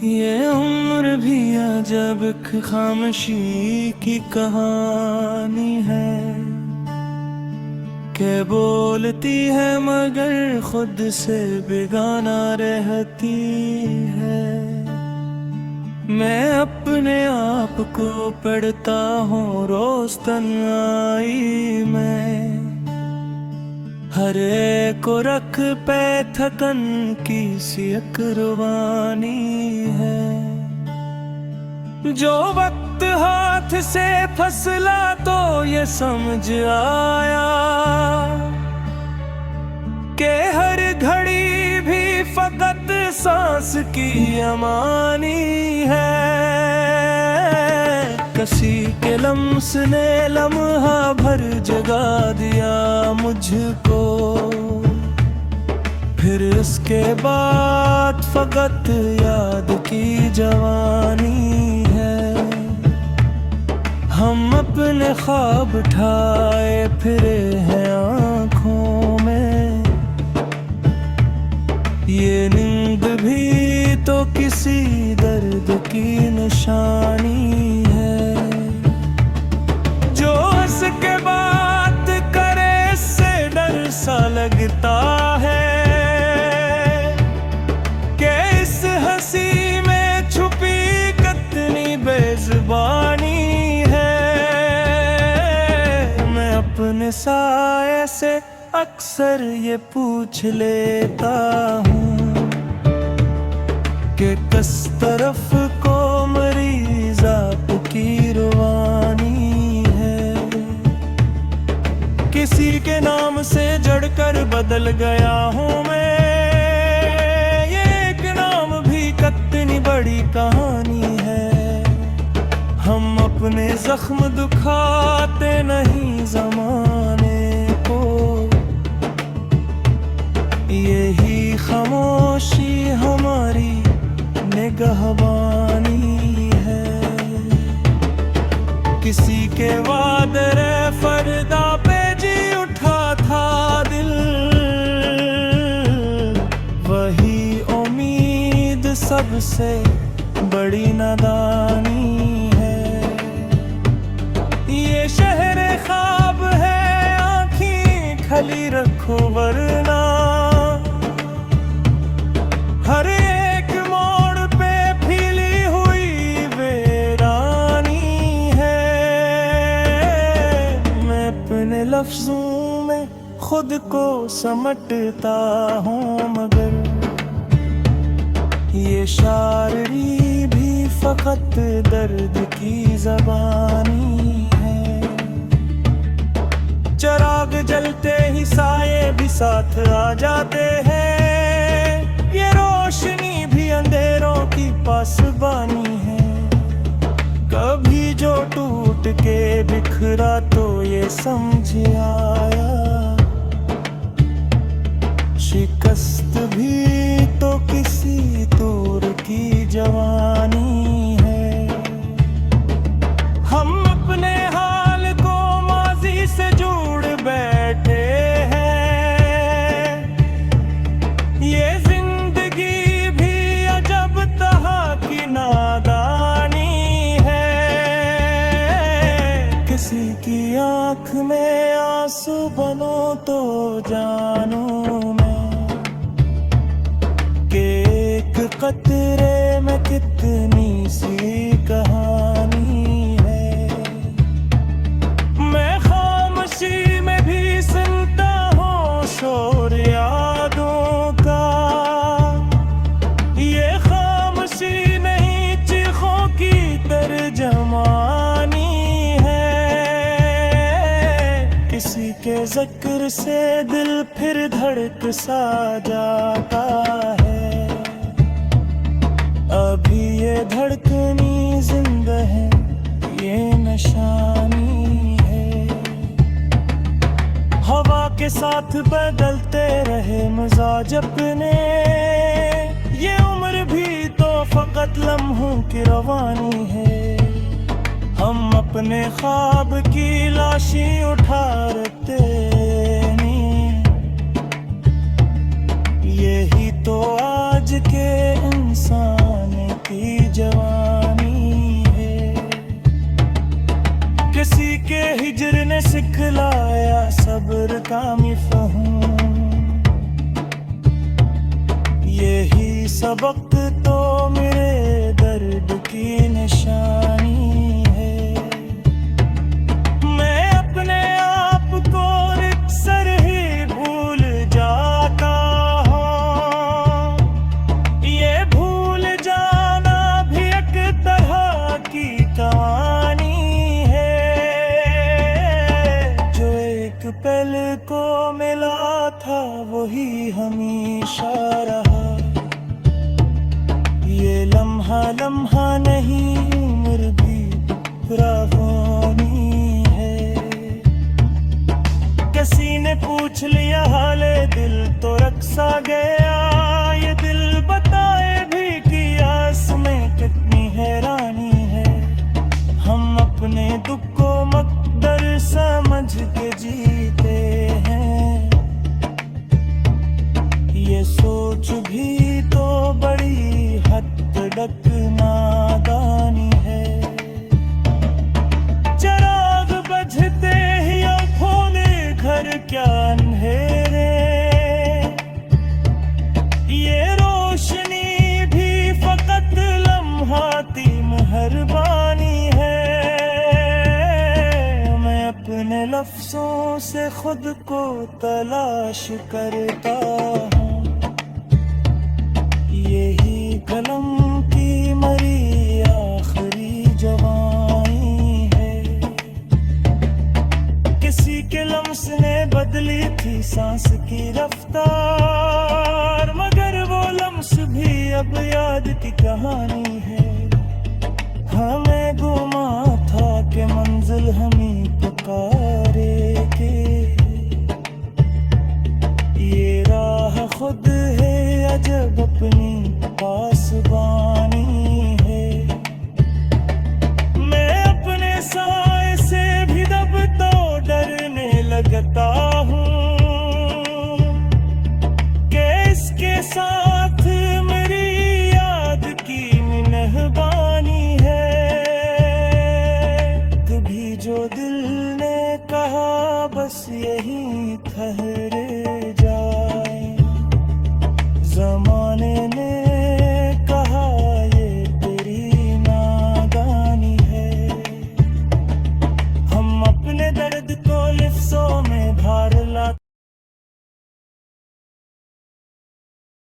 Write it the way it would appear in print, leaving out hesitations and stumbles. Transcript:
ये उम्र भी अजब एक खामोशी की कहानी है के बोलती है मगर खुद से बेगाना रहती है। मैं अपने आप को पढ़ता हूँ रोज तन्हाई में, हर एक को रख पे थकन की सी एक रुबानी है। जो वक्त हाथ से फसला तो ये समझ आया कि हर घड़ी भी फकत सांस की अमानी है। किसी के लम्स ने लम्हा भर जगा दिया मुझको, फिर इसके बाद फकत याद की जवानी है। हम अपने ख्वाब ठाए फिरे हैं आँखों में, ये नींद भी तो किसी दर्द की निशानी है। जो हंस के बात करे इससे डर सा लगता है कि इस हंसी में छुपी कितनी बेज़ुबानी है। मैं अपने साये से अक्सर ये पूछ लेता हूँ कि किस तरफ को मरीज आपकी रुवानी है। किसी के नाम से जड़कर बदल गया हूँ मैं, ये एक नाम भी कितनी बड़ी कहानी है। हम अपने जख्म दुखाते नहीं ज़माने को, यही खामोशी हमारी निगहबानी है। किसी के वादे फरदा पे जी उठा था दिल, वही उम्मीद सबसे बड़ी नादानी है। ये शहर ख्वाब है आँखें खली रखो वरना हर एक मोड़ पे फैली हुई वीरानी है। मैं अपने लफ्जों में खुद को समटता हूँ मगर ये शायरी भी फकत दर्द की ज़बानी है। चिराग जलते ही साये भी साथ आ जाते हैं, ये रोशनी भी अंधेरों की पासबानी है। कभी जो टूट के बिखरा तो ये समझ आया, शिकस्त भी तो किसी दूर की जवानी है। हम अपने हाल को माजी से जोड़ बैठे हैं, ये जिंदगी भी अजब तरह की नादानी है। किसी की आँख में आंसू बनो तो जानू मैं कि एक कतरे में कितनी सी कहानी है। मैं खामोशी में भी सुनता हूँ शोर यादों का, ये खामोशी नहीं चीखों की तर्जमानी है। किसी के ज़िक्र से दिल फिर धड़क सा जाता है, अभी ये धड़कनी जिंदा है ये निशानी है। हवा के साथ बदलते रहे मिजाज अपने, ये उम्र भी तो फकत लम्हों की रवानी है। हम अपने ख्वाब की लाशी उठाते नहीं, यही तो आज के इंसान की ने सिखलाया सब्र का मिफ़हूम। यही सबक तो मेरे दर्द की निशानी है। मैं अपने आप को अक्सर ही भूल जाता हूँ। ये भूल जाना भी एक तरह की कहानी है। जो एक पल को मिला था वही हमेशा रहा। ये लम्हा लम्हा नहीं उम्र भी पुरानी है। किसी ने पूछ लिया हाले दिल तो रक्सा गया। ये दिल बताए भी कि आस में कितनी हैरानी है। हम अपने दुख को मकदर समझ के जीते हैं। ये सोच भी तो बड़ी हद तक नादानी है। चिराग बजते ही आँखों ने घर क्या अंधेरे। ये रोशनी भी फकत लम्हाती मेहरबानी है। मैं अपने लफ्जों से खुद को तलाश करता हूँ। यही कलम की मरी आखिरी जवानी है। किसी के लम्स ने बदली थी सांस की रफ्तार। मगर वो लम्स भी अब याद की कहानी है। हमें गुमा था कि मंजिल हमें पुकारेगी। ये राह खुद है अजब अपनी पासबानी है। मैं अपने साए से भी दबता डरने लगता हूँ कि इसके साथ मेरी याद की मेहरबानी है। कभी जो दिल ने कहा बस यही ठहरे जाए। ज़माने